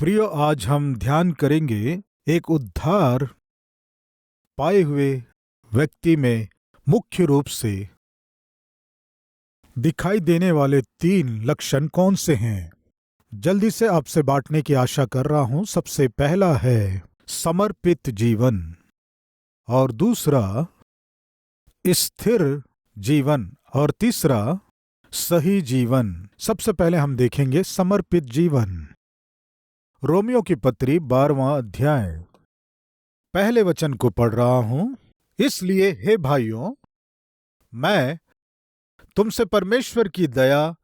प्रियो, आज हम ध्यान करेंगे एक उद्धार पाए हुए व्यक्ति में मुख्य रूप से दिखाई देने वाले 3 लक्षण कौन से हैं। जल्दी से आपसे बांटने की आशा कर रहा हूं। सबसे पहला है समर्पित जीवन और दूसरा स्थिर जीवन और तीसरा सही जीवन। सबसे पहले हम देखेंगे समर्पित जीवन। रोमियो की पत्री 12वां अध्याय पहले वचन को पढ़ रहा हूं। इसलिए हे भाइयों, मैं तुमसे परमेश्वर की दया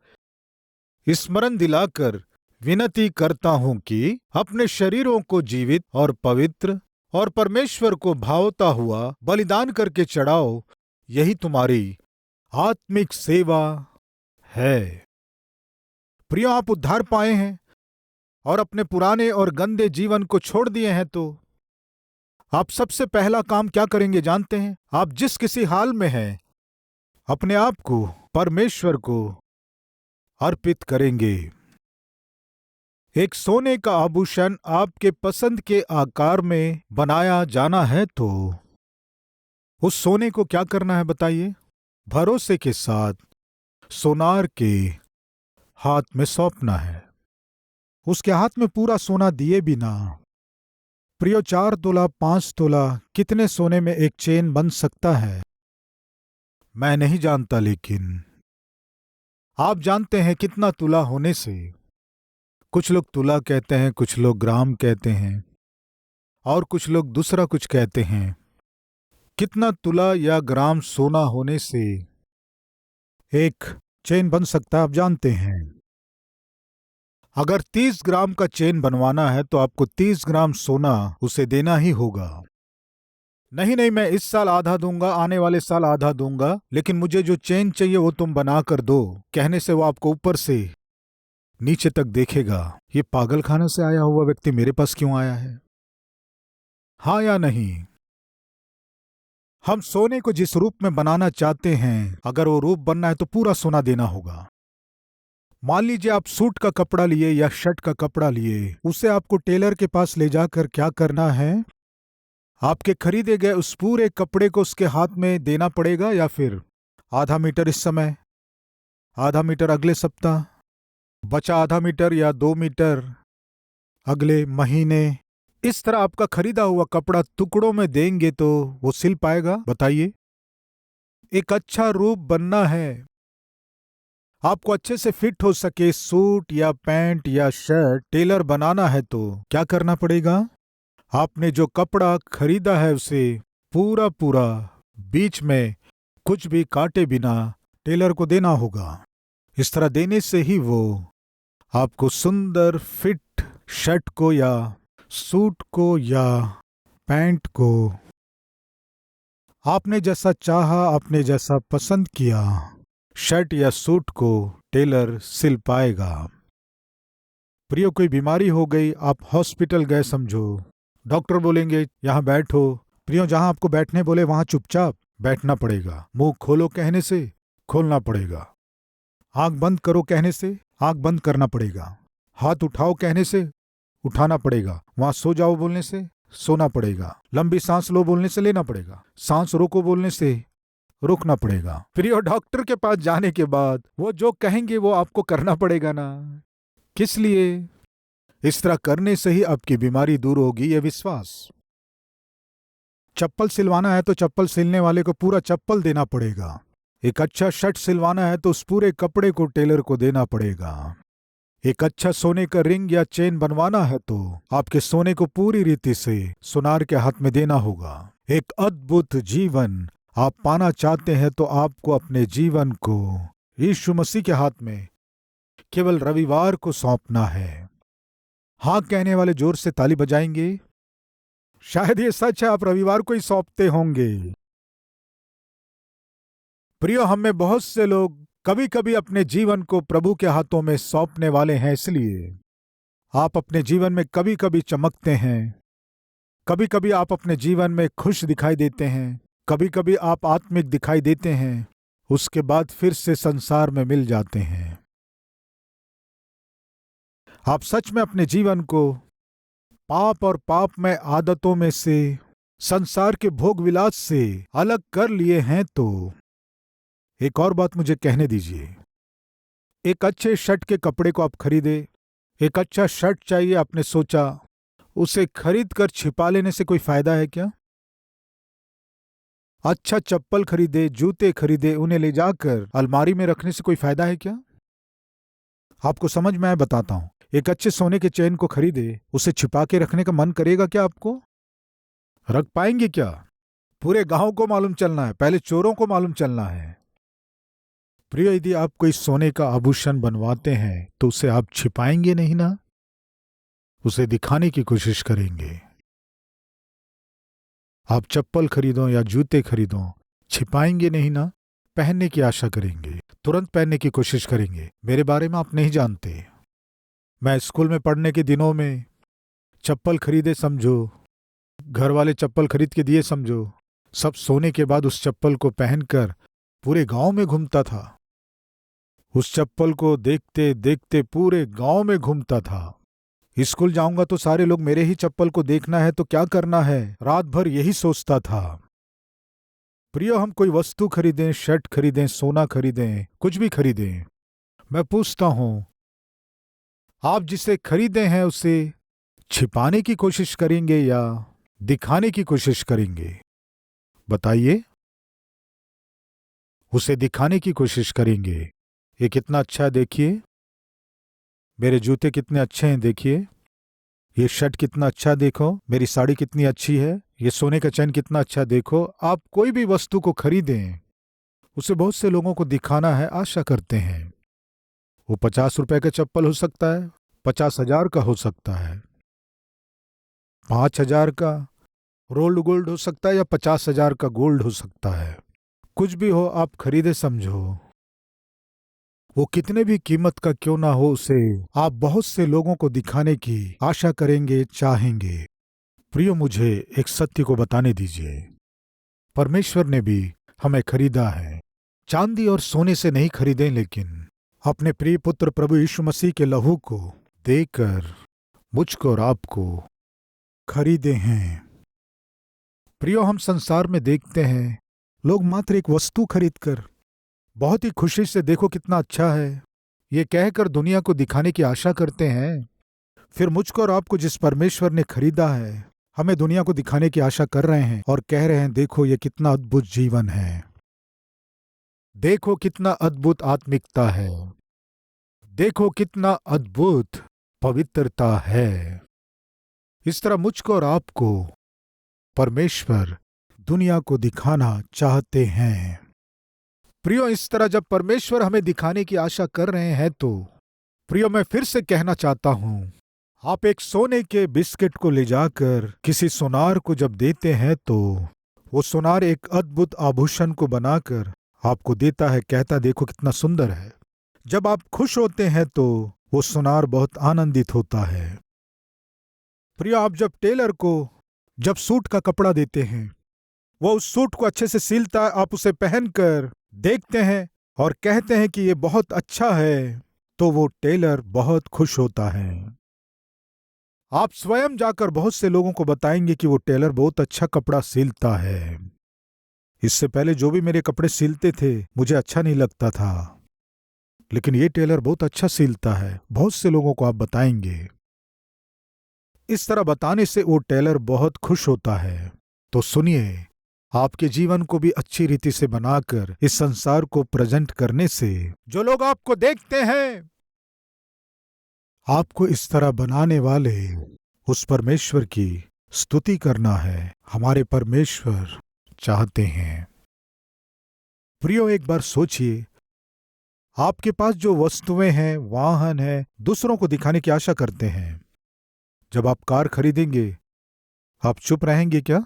स्मरण दिलाकर विनती करता हूं कि अपने शरीरों को जीवित और पवित्र और परमेश्वर को भावता हुआ बलिदान करके चढ़ाओ। यही तुम्हारी आत्मिक सेवा है। प्रियो, आप उद्धार पाए हैं और अपने पुराने और गंदे जीवन को छोड़ दिए हैं, तो आप सबसे पहला काम क्या करेंगे जानते हैं? आप जिस किसी हाल में हैं, अपने आप को परमेश्वर को अर्पित करेंगे। एक सोने का आभूषण आपके पसंद के आकार में बनाया जाना है, तो उस सोने को क्या करना है बताइए? भरोसे के साथ सोनार के हाथ में सौंपना है। उसके हाथ में पूरा सोना दिए बिना। प्रियो, 4 तोला 5 तोला कितने सोने में एक चेन बन सकता है मैं नहीं जानता, लेकिन आप जानते हैं कितना तुला होने से। कुछ लोग तुला कहते हैं, कुछ लोग ग्राम कहते हैं और कुछ लोग दूसरा कुछ कहते हैं। कितना तुला या ग्राम सोना होने से एक चेन बन सकता है आप जानते हैं? अगर 30 ग्राम का चेन बनवाना है तो आपको 30 ग्राम सोना उसे देना ही होगा। नहीं, मैं इस साल आधा दूंगा, आने वाले साल आधा दूंगा, लेकिन मुझे जो चेन चाहिए वो तुम बना कर दो, कहने से वो आपको ऊपर से नीचे तक देखेगा। ये पागलखाने से आया हुआ व्यक्ति मेरे पास क्यों आया है? हाँ या नहीं? हम सोने को जिस रूप में बनाना चाहते हैं, अगर वो रूप बनना है तो पूरा सोना देना होगा। मान लीजिए आप सूट का कपड़ा लिए या शर्ट का कपड़ा लिए, उसे आपको टेलर के पास ले जाकर क्या करना है? आपके खरीदे गए उस पूरे कपड़े को उसके हाथ में देना पड़ेगा, या फिर आधा मीटर इस समय, आधा मीटर अगले सप्ताह, बचा आधा मीटर या 2 मीटर अगले महीने। इस तरह आपका खरीदा हुआ कपड़ा टुकड़ों में देंगे तो वो सिल पाएगा? बताइए। एक अच्छा रूप बनना है, आपको अच्छे से फिट हो सके सूट या पैंट या शर्ट टेलर बनाना है, तो क्या करना पड़ेगा? आपने जो कपड़ा खरीदा है उसे पूरा पूरा बीच में कुछ भी काटे बिना टेलर को देना होगा। इस तरह देने से ही वो आपको सुंदर फिट शर्ट को या सूट को या पैंट को आपने जैसा चाहा, आपने जैसा पसंद किया शर्ट या सूट को टेलर सिल पाएगा। प्रियो, कोई बीमारी हो गई, आप हॉस्पिटल गए समझो, डॉक्टर बोलेंगे यहां बैठो। प्रियो, जहां आपको बैठने बोले वहां चुपचाप बैठना पड़ेगा। मुंह खोलो कहने से खोलना पड़ेगा। आंख बंद करो कहने से आंख बंद करना पड़ेगा। हाथ उठाओ कहने से उठाना पड़ेगा। वहां सो जाओ बोलने से सोना पड़ेगा। लंबी सांस लो बोलने से लेना पड़ेगा। सांस रोको बोलने से रुकना पड़ेगा। प्रियो, डॉक्टर के पास जाने के बाद वो जो कहेंगे वो आपको करना पड़ेगा ना। किस लिए? इस तरह करने से ही आपकी बीमारी दूर होगी, यह विश्वास। चप्पल सिलवाना है तो चप्पल सिलने वाले को पूरा चप्पल देना पड़ेगा। एक अच्छा शर्ट सिलवाना है तो उस पूरे कपड़े को टेलर को देना पड़ेगा। एक अच्छा सोने का रिंग या चेन बनवाना है तो आपके सोने को पूरी रीति से सुनार के हाथ में देना होगा। एक अद्भुत जीवन आप पाना चाहते हैं तो आपको अपने जीवन को यीशु मसीह के हाथ में केवल रविवार को सौंपना है। हाँ कहने वाले जोर से ताली बजाएंगे। शायद ये सच है, आप रविवार को ही सौंपते होंगे। प्रियो, हम में बहुत से लोग कभी कभी अपने जीवन को प्रभु के हाथों में सौंपने वाले हैं। इसलिए आप अपने जीवन में कभी कभी चमकते हैं, कभी कभी आप अपने जीवन में खुश दिखाई देते हैं, कभी कभी आप आत्मिक दिखाई देते हैं, उसके बाद फिर से संसार में मिल जाते हैं। आप सच में अपने जीवन को पाप और पापमय आदतों में से, संसार के भोग विलास से अलग कर लिए हैं तो एक और बात मुझे कहने दीजिए। एक अच्छे शर्ट के कपड़े को आप खरीदे, एक अच्छा शर्ट चाहिए, आपने सोचा उसे खरीद कर छिपा लेने से कोई फायदा है क्या? अच्छा चप्पल खरीदे, जूते खरीदे, उन्हें ले जाकर अलमारी में रखने से कोई फायदा है क्या? आपको समझ में आए बताता हूं। एक अच्छे सोने के चेन को खरीदे, उसे छिपा के रखने का मन करेगा क्या आपको? रख पाएंगे क्या? पूरे गांव को मालूम चलना है, पहले चोरों को मालूम चलना है। प्रिय, यदि आप कोई सोने का आभूषण बनवाते हैं तो उसे आप छिपाएंगे नहीं ना, उसे दिखाने की कोशिश करेंगे। आप चप्पल खरीदो या जूते खरीदो, छिपाएंगे नहीं ना, पहनने की आशा करेंगे, तुरंत पहनने की कोशिश करेंगे। मेरे बारे में आप नहीं जानते। मैं स्कूल में पढ़ने के दिनों में चप्पल खरीदे समझो, घर वाले चप्पल खरीद के दिए समझो, सब सोने के बाद उस चप्पल को पहनकर पूरे गांव में घूमता था। उस चप्पल को देखते देखते पूरे गांव में घूमता था। स्कूल जाऊंगा तो सारे लोग मेरे ही चप्पल को देखना है तो क्या करना है, रात भर यही सोचता था। प्रियो, हम कोई वस्तु खरीदें, शर्ट खरीदें, सोना खरीदें, कुछ भी खरीदें, मैं पूछता हूं, आप जिसे खरीदे हैं उसे छिपाने की कोशिश करेंगे या दिखाने की कोशिश करेंगे? बताइए। उसे दिखाने की कोशिश करेंगे। ये कितना अच्छा है देखिए, मेरे जूते कितने अच्छे हैं देखिए, ये शर्ट कितना अच्छा देखो, मेरी साड़ी कितनी अच्छी है, ये सोने का चैन कितना अच्छा देखो। आप कोई भी वस्तु को खरीदें, उसे बहुत से लोगों को दिखाना है, आशा करते हैं। वो 50 रुपए का चप्पल हो सकता है, 50,000 का हो सकता है, 5,000 का रोल्ड गोल्ड हो सकता है या 50,000 का गोल्ड हो सकता है। कुछ भी हो, आप खरीदे समझो, वो कितने भी कीमत का क्यों ना हो, उसे आप बहुत से लोगों को दिखाने की आशा करेंगे, चाहेंगे। प्रियो, मुझे एक सत्य को बताने दीजिए। परमेश्वर ने भी हमें खरीदा है। चांदी और सोने से नहीं खरीदे, लेकिन अपने प्रिय पुत्र प्रभु यीशु मसीह के लहू को देकर मुझको और आपको खरीदे हैं। प्रियो, हम संसार में देखते हैं लोग मात्र एक वस्तु खरीदकर बहुत ही खुशी से देखो कितना अच्छा है, ये कहकर दुनिया को दिखाने की आशा करते हैं। फिर मुझको और आपको जिस परमेश्वर ने खरीदा है, हमें दुनिया को दिखाने की आशा कर रहे हैं और कह रहे हैं, देखो ये कितना अद्भुत जीवन है, देखो कितना अद्भुत आत्मिकता है, देखो कितना अद्भुत पवित्रता है। इस तरह मुझको और आपको परमेश्वर दुनिया को दिखाना चाहते हैं। प्रियो, इस तरह जब परमेश्वर हमें दिखाने की आशा कर रहे हैं तो प्रियो, मैं फिर से कहना चाहता हूं, आप एक सोने के बिस्किट को ले जाकर किसी सुनार को जब देते हैं तो वो सुनार एक अद्भुत आभूषण को बनाकर आपको देता है, कहता देखो कितना सुंदर है। जब आप खुश होते हैं तो वो सुनार बहुत आनंदित होता है। प्रियो, आप जब टेलर को जब सूट का कपड़ा देते हैं, वो उस सूट को अच्छे से सिलता है, आप उसे पहनकर देखते हैं और कहते हैं कि ये बहुत अच्छा है, तो वो टेलर बहुत खुश होता है। आप स्वयं जाकर बहुत से लोगों को बताएंगे कि वो टेलर बहुत अच्छा कपड़ा सिलता है। इससे पहले जो भी मेरे कपड़े सिलते थे मुझे अच्छा नहीं लगता था, लेकिन ये टेलर बहुत अच्छा सिलता है, बहुत से लोगों को आप बताएंगे। इस तरह बताने से वो टेलर बहुत खुश होता है। तो सुनिए, आपके जीवन को भी अच्छी रीति से बनाकर इस संसार को प्रेजेंट करने से जो लोग आपको देखते हैं, आपको इस तरह बनाने वाले उस परमेश्वर की स्तुति करना है। हमारे परमेश्वर चाहते हैं। प्रियो, एक बार सोचिए, आपके पास जो वस्तुएं हैं, वाहन हैं, दूसरों को दिखाने की आशा करते हैं। जब आप कार खरीदेंगे, आप चुप रहेंगे क्या?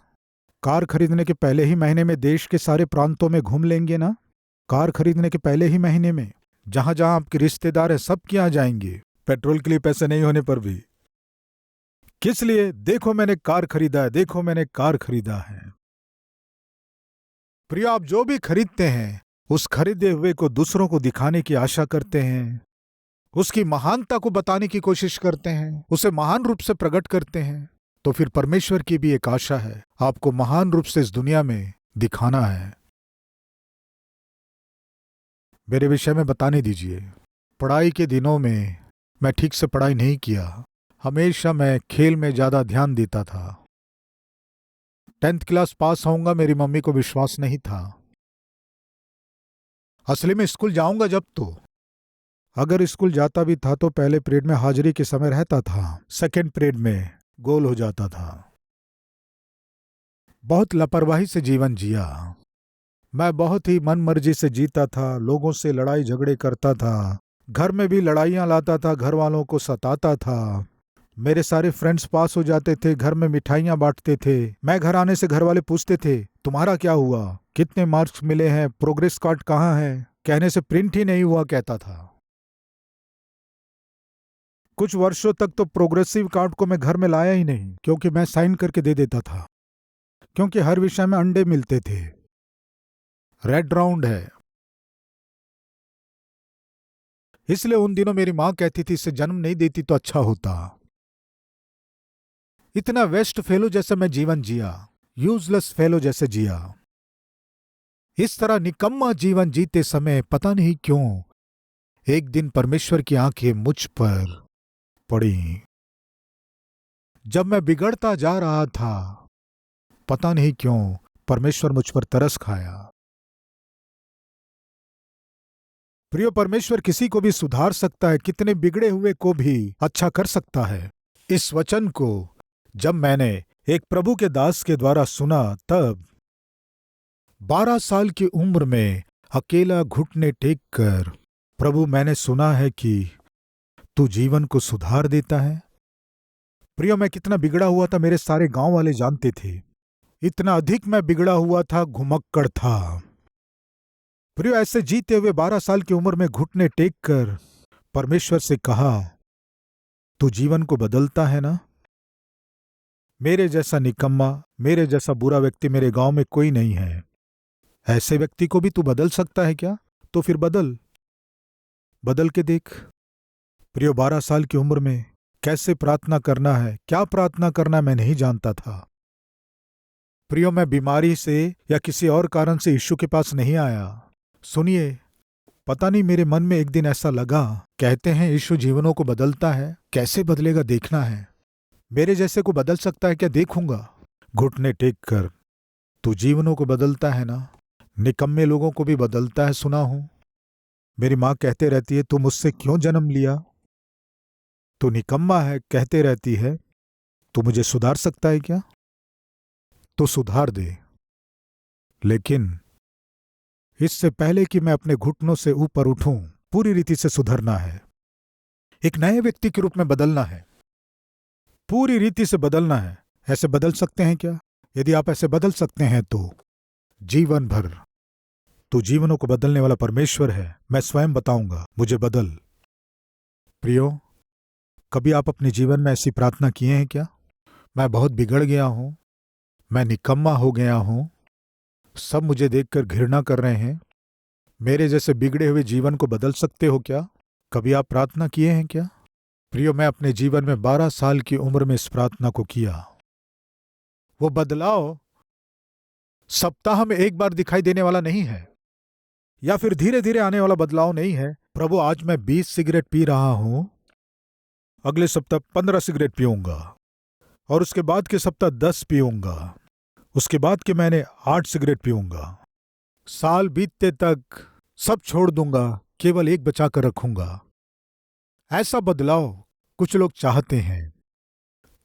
कार खरीदने के पहले ही महीने में देश के सारे प्रांतों में घूम लेंगे ना? कार खरीदने के पहले ही महीने में जहां जहां आपके रिश्तेदार हैं सब के यहां जाएंगे, पेट्रोल के लिए पैसे नहीं होने पर भी। किस लिए? देखो मैंने कार खरीदा है, देखो मैंने कार खरीदा है। प्रिय, आप जो भी खरीदते हैं उस खरीदे हुए को दूसरों को दिखाने की आशा करते हैं। उसकी महानता को बताने की कोशिश करते हैं, उसे महान रूप से प्रकट करते हैं, तो फिर परमेश्वर की भी एक आशा है, आपको महान रूप से इस दुनिया में दिखाना है। मेरे विषय में बताने दीजिए। पढ़ाई के दिनों में मैं ठीक से पढ़ाई नहीं किया, हमेशा मैं खेल में ज्यादा ध्यान देता था। 10th क्लास पास होऊंगा मेरी मम्मी को विश्वास नहीं था। असली में स्कूल जाऊंगा जब तो, अगर स्कूल जाता भी था तो पहले पीरियड में हाजिरी के समय रहता था, सेकंड पीरियड में गोल हो जाता था। बहुत लापरवाही से जीवन जिया। मैं बहुत ही मन मर्जी से जीता था, लोगों से लड़ाई झगड़े करता था, घर में भी लड़ाइयां लाता था, घर वालों को सताता था। मेरे सारे फ्रेंड्स पास हो जाते थे, घर में मिठाइयां बांटते थे। मैं घर आने से घर वाले पूछते थे तुम्हारा क्या हुआ, कितने मार्क्स मिले हैं, प्रोग्रेस कार्ड कहाँ है, कहने से प्रिंट ही नहीं हुआ कहता था। कुछ वर्षों तक तो प्रोग्रेसिव कार्ड को मैं घर में लाया ही नहीं, क्योंकि मैं साइन करके दे देता था, क्योंकि हर विषय में अंडे मिलते थे। रेड राउंड है, इसलिए उन दिनों मेरी मां कहती थी इसे जन्म नहीं देती तो अच्छा होता। इतना वेस्ट फेलो जैसे मैं जीवन जिया, यूजलेस फेलो जैसे जिया। इस तरह निकम्मा जीवन जीते समय पता नहीं क्यों एक दिन परमेश्वर की आंखें मुझ पर पड़ी। जब मैं बिगड़ता जा रहा था, पता नहीं क्यों परमेश्वर मुझ पर तरस खाया। प्रिय, परमेश्वर किसी को भी सुधार सकता है, कितने बिगड़े हुए को भी अच्छा कर सकता है। इस वचन को जब मैंने एक प्रभु के दास के द्वारा सुना, तब 12 साल की उम्र में अकेला घुटने टेक कर, प्रभु मैंने सुना है कि तू जीवन को सुधार देता है। प्रिय, मैं कितना बिगड़ा हुआ था मेरे सारे गांव वाले जानते थे। इतना अधिक मैं बिगड़ा हुआ था, घुमक्कड़ था। प्रिय, ऐसे जीते हुए 12 साल की उम्र में घुटने टेक कर परमेश्वर से कहा तू जीवन को बदलता है ना। मेरे जैसा निकम्मा, मेरे जैसा बुरा व्यक्ति मेरे गांव में कोई नहीं है। ऐसे व्यक्ति को भी तू बदल सकता है क्या? तो फिर बदल के देख। प्रियो, 12 साल की उम्र में कैसे प्रार्थना करना है, क्या प्रार्थना करना है, मैं नहीं जानता था। प्रियो, मैं बीमारी से या किसी और कारण से यीशु के पास नहीं आया। सुनिए, पता नहीं मेरे मन में एक दिन ऐसा लगा, कहते हैं यीशु जीवनों को बदलता है, कैसे बदलेगा देखना है। मेरे जैसे को बदल सकता है क्या? देखूंगा। घुटने टेक कर, तू जीवनों को बदलता है ना। निकम्मे लोगों को भी बदलता है, सुना हूं। मेरी मां कहते रहती है तू मुझसे क्यों जन्म लिया, तू निकम्मा है कहते रहती है, तू मुझे सुधार सकता है क्या? तो सुधार दे, लेकिन इससे पहले कि मैं अपने घुटनों से ऊपर उठूं, पूरी रीति से सुधरना है। एक नए व्यक्ति के रूप में बदलना है, पूरी रीति से बदलना है। ऐसे बदल सकते हैं क्या? यदि आप ऐसे बदल सकते हैं तो जीवन भर, तू जीवनों को बदलने वाला परमेश्वर है। मैं स्वयं बताऊंगा, मुझे बदल। प्रियो, कभी आप अपने जीवन में ऐसी प्रार्थना किए हैं क्या? मैं बहुत बिगड़ गया हूं, मैं निकम्मा हो गया हूं, सब मुझे देखकर घृणा कर रहे हैं, मेरे जैसे बिगड़े हुए जीवन को बदल सकते हो क्या? कभी आप प्रार्थना किए हैं क्या? प्रियो, मैं अपने जीवन में 12 साल की उम्र में इस प्रार्थना को किया। वो बदलाव सप्ताह में एक बार दिखाई देने वाला नहीं है, या फिर धीरे धीरे आने वाला बदलाव नहीं है। प्रभु, आज मैं 20 सिगरेट पी रहा हूं, अगले सप्ताह 15 सिगरेट पीऊंगा, और उसके बाद के सप्ताह 10 पीऊंगा, उसके बाद के महीने 8 सिगरेट पीऊंगा। साल बीतते तक सब छोड़ दूंगा, केवल एक बचा कर रखूंगा। ऐसा बदलाव कुछ लोग चाहते हैं,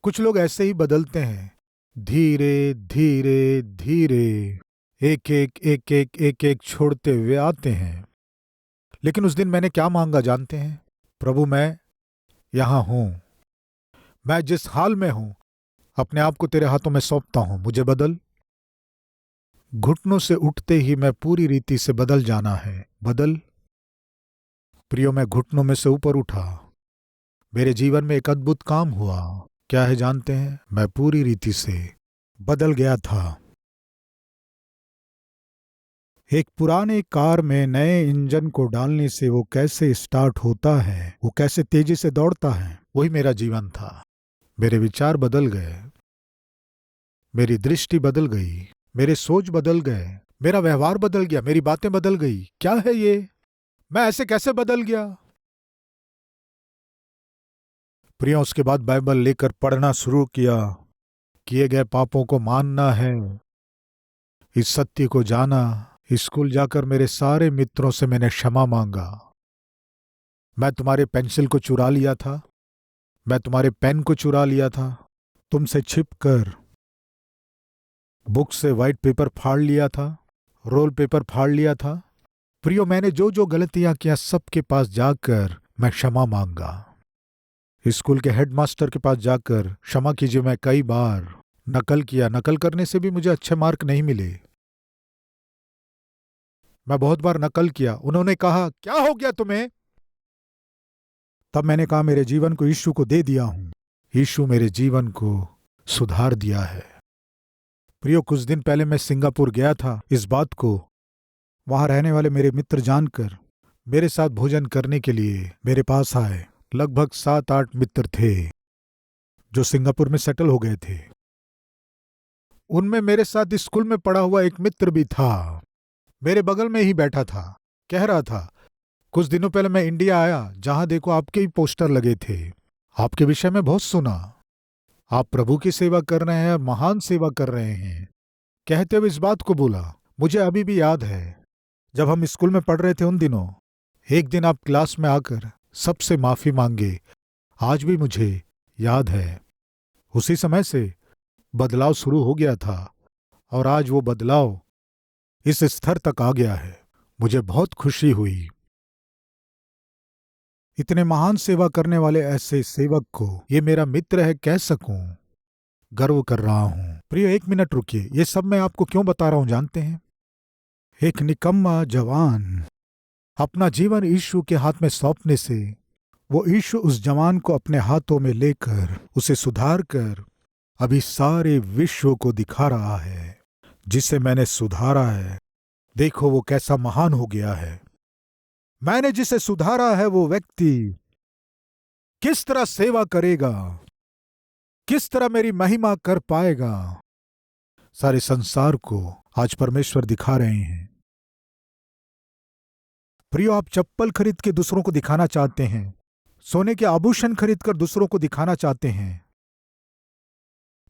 कुछ लोग ऐसे ही बदलते हैं, धीरे धीरे धीरे, एक एक एक एक एक एक छोड़ते हुए आते हैं। लेकिन उस दिन मैंने क्या मांगा जानते हैं? प्रभु, मैं यहां हूं, मैं जिस हाल में हूं, अपने आप को तेरे हाथों में सौंपता हूं, मुझे बदल। घुटनों से उठते ही मैं पूरी रीति से बदल जाना है, बदल। प्रियो, मैं घुटनों में से ऊपर उठा, मेरे जीवन में एक अद्भुत काम हुआ। क्या है जानते हैं? मैं पूरी रीति से बदल गया था। एक पुराने कार में नए इंजन को डालने से वो कैसे स्टार्ट होता है, वो कैसे तेजी से दौड़ता है, वही मेरा जीवन था। मेरे विचार बदल गए, मेरी दृष्टि बदल गई, मेरे सोच बदल गए, मेरा व्यवहार बदल गया, मेरी बातें बदल गई। क्या है ये? मैं ऐसे कैसे बदल गया? प्रिया, उसके बाद बाइबल लेकर पढ़ना शुरू किया। किए गए पापों को मानना है, इस सत्य को जाना। स्कूल जाकर मेरे सारे मित्रों से मैंने क्षमा मांगा। मैं तुम्हारे पेंसिल को चुरा लिया था, मैं तुम्हारे पेन को चुरा लिया था, तुमसे छिपकर बुक से व्हाइट पेपर फाड़ लिया था, रोल पेपर फाड़ लिया था। प्रियो, मैंने जो जो गलतियां किया सबके पास जाकर मैं क्षमा मांगा। स्कूल के हेडमास्टर के पास जाकर क्षमा कीजिए, मैं कई बार नकल किया, नकल करने से भी मुझे अच्छे मार्क नहीं मिले। मैं बहुत बार नकल किया। उन्होंने कहा, क्या हो गया तुम्हें? तब मैंने कहा, मेरे जीवन को यीशु को दे दिया हूं। यीशु मेरे जीवन को सुधार दिया है। प्रियो, कुछ दिन पहले मैं सिंगापुर गया था। इस बात को वहां रहने वाले मेरे मित्र जानकर मेरे साथ भोजन करने के लिए मेरे पास आए। लगभग 7-8 मित्र थे जो सिंगापुर में सेटल हो गए थे। उनमें मेरे साथ स्कूल में पढ़ा हुआ एक मित्र भी था, मेरे बगल में ही बैठा था। कह रहा था, कुछ दिनों पहले मैं इंडिया आया, जहां देखो आपके ही पोस्टर लगे थे, आपके विषय में बहुत सुना, आप प्रभु की सेवा कर रहे हैं और महान सेवा कर रहे हैं। कहते हुए इस बात को बोला, मुझे अभी भी याद है जब हम स्कूल में पढ़ रहे थे उन दिनों, एक दिन आप क्लास में आकर सबसे माफी मांगे। आज भी मुझे याद है। उसी समय से बदलाव शुरू हो गया था और आज वो बदलाव इस स्तर तक आ गया है। मुझे बहुत खुशी हुई। इतने महान सेवा करने वाले ऐसे सेवक को ये मेरा मित्र है कह सकूं, गर्व कर रहा हूं। प्रिय, 1 मिनट रुकिए। ये सब मैं आपको क्यों बता रहा हूं जानते हैं? एक निकम्मा जवान अपना जीवन यीशु के हाथ में सौंपने से वो यीशु उस जवान को अपने हाथों में लेकर उसे सुधार कर अभी सारे विश्व को दिखा रहा है। जिसे मैंने सुधारा है, देखो वो कैसा महान हो गया है। मैंने जिसे सुधारा है वो व्यक्ति किस तरह सेवा करेगा, किस तरह मेरी महिमा कर पाएगा, सारे संसार को आज परमेश्वर दिखा रहे हैं। प्रियो, आप चप्पल खरीद के दूसरों को दिखाना चाहते हैं, सोने के आभूषण खरीदकर दूसरों को दिखाना चाहते हैं,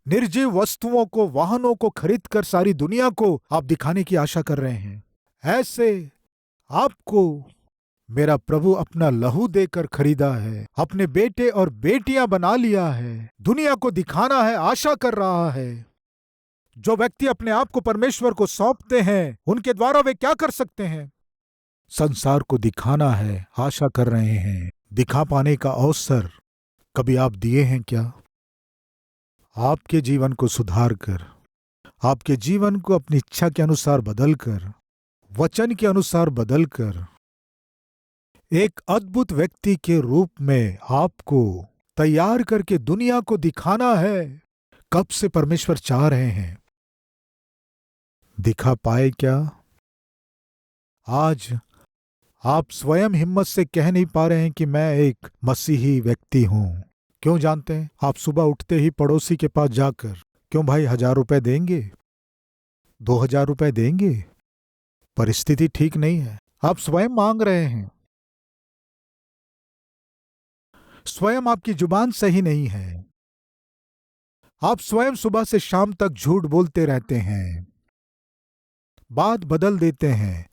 निर्जीव वस्तुओं को, वाहनों को खरीदकर सारी दुनिया को आप दिखाने की आशा कर रहे हैं। ऐसे आपको मेरा प्रभु अपना लहू देकर खरीदा है, अपने बेटे और बेटियां बना लिया है, दुनिया को दिखाना है, आशा कर रहा है। जो व्यक्ति अपने आप को परमेश्वर को सौंपते हैं, उनके द्वारा वे क्या कर सकते हैं? संसार को दिखाना है, आशा कर रहे हैं। दिखा पाने का अवसर कभी आप दिए हैं क्या? आपके जीवन को सुधार कर, आपके जीवन को अपनी इच्छा के अनुसार बदलकर, वचन के अनुसार बदलकर एक अद्भुत व्यक्ति के रूप में आपको तैयार करके दुनिया को दिखाना है। कब से परमेश्वर चाह रहे हैं। दिखा पाए क्या? आज आप स्वयं हिम्मत से कह नहीं पा रहे हैं कि मैं एक मसीही व्यक्ति हूं। क्यों जानते हैं? आप सुबह उठते ही पड़ोसी के पास जाकर, क्यों भाई 1000 रुपए देंगे, 2000 रुपए देंगे? परिस्थिति ठीक नहीं है, आप स्वयं मांग रहे हैं। स्वयं आपकी जुबान सही नहीं है, आप स्वयं सुबह से शाम तक झूठ बोलते रहते हैं, बात बदल देते हैं,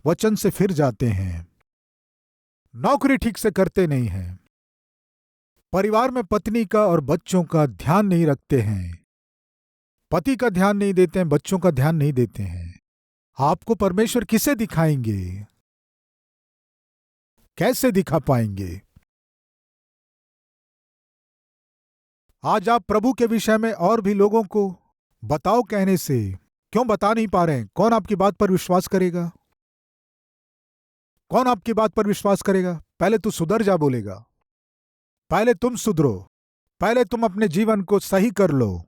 वचन से फिर जाते हैं, नौकरी ठीक से करते नहीं हैं, परिवार में पत्नी का और बच्चों का ध्यान नहीं रखते हैं, पति का ध्यान नहीं देते हैं, बच्चों का ध्यान नहीं देते हैं। आपको परमेश्वर किसे दिखाएंगे? कैसे दिखा पाएंगे? आज आप प्रभु के विषय में और भी लोगों को बताओ कहने से क्यों बता नहीं पा रहे हैं? कौन आपकी बात पर विश्वास करेगा? कौन आपकी बात पर विश्वास करेगा? पहले तू सुधर जा बोलेगा। पहले तुम सुधरो, पहले तुम अपने जीवन को सही कर लो।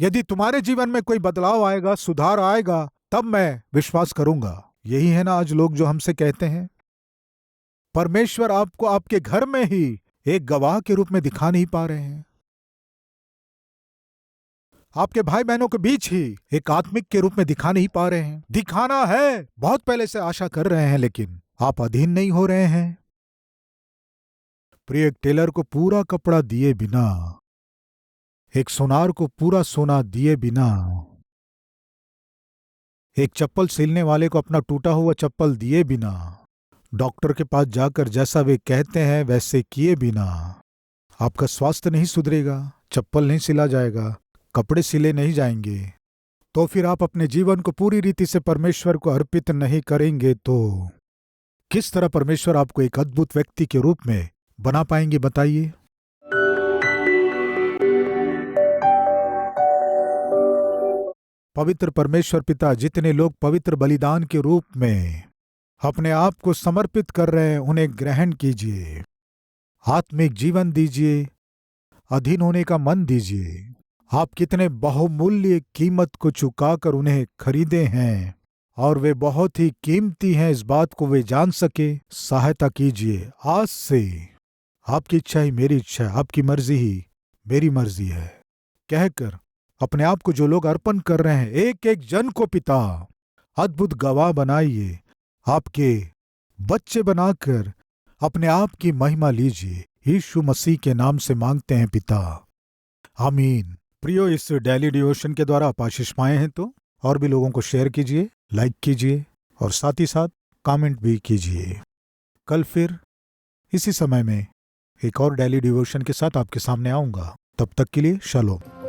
यदि तुम्हारे जीवन में कोई बदलाव आएगा, सुधार आएगा, तब मैं विश्वास करूंगा। यही है ना आज लोग जो हमसे कहते हैं परमेश्वर आपको आपके घर में ही एक गवाह के रूप में दिखा नहीं पा रहे हैं, आपके भाई बहनों के बीच ही एक आत्मिक के रूप में दिखा नहीं पा रहे हैं। दिखाना है, बहुत पहले से आशा कर रहे हैं, लेकिन आप अधीन नहीं हो रहे हैं। प्रिय, एक टेलर को पूरा कपड़ा दिए बिना, एक सुनार को पूरा सोना दिए बिना, एक चप्पल सिलने वाले को अपना टूटा हुआ चप्पल दिए बिना, डॉक्टर के पास जाकर जैसा वे कहते हैं वैसे किए बिना आपका स्वास्थ्य नहीं सुधरेगा, चप्पल नहीं सिला जाएगा, कपड़े सिले नहीं जाएंगे, तो फिर आप अपने जीवन को पूरी रीति से परमेश्वर को अर्पित नहीं करेंगे तो किस तरह परमेश्वर आपको एक अद्भुत व्यक्ति के रूप में बना पाएंगे, बताइए। पवित्र परमेश्वर पिता, जितने लोग पवित्र बलिदान के रूप में अपने आप को समर्पित कर रहे हैं, उन्हें ग्रहण कीजिए, आत्मिक जीवन दीजिए, अधीन होने का मन दीजिए। आप कितने बहुमूल्य कीमत को चुकाकर उन्हें खरीदे हैं और वे बहुत ही कीमती हैं, इस बात को वे जान सके। सहायता कीजिए। आज से आपकी इच्छा ही मेरी इच्छा है, आपकी मर्जी ही मेरी मर्जी है कहकर अपने आप को जो लोग अर्पण कर रहे हैं, एक एक जन को पिता अद्भुत गवाह बनाइए, आपके बच्चे बनाकर अपने आप की महिमा लीजिए। यीशु मसीह के नाम से मांगते हैं पिता, आमीन। प्रियो, इस डेली डिवोशन के द्वारा आप आशीष पाए हैं तो और भी लोगों को शेयर कीजिए, लाइक कीजिए और साथ ही साथ कमेंट भी कीजिए। कल फिर इसी समय में एक और डेली डिवोशन के साथ आपके सामने आऊंगा। तब तक के लिए शालोम।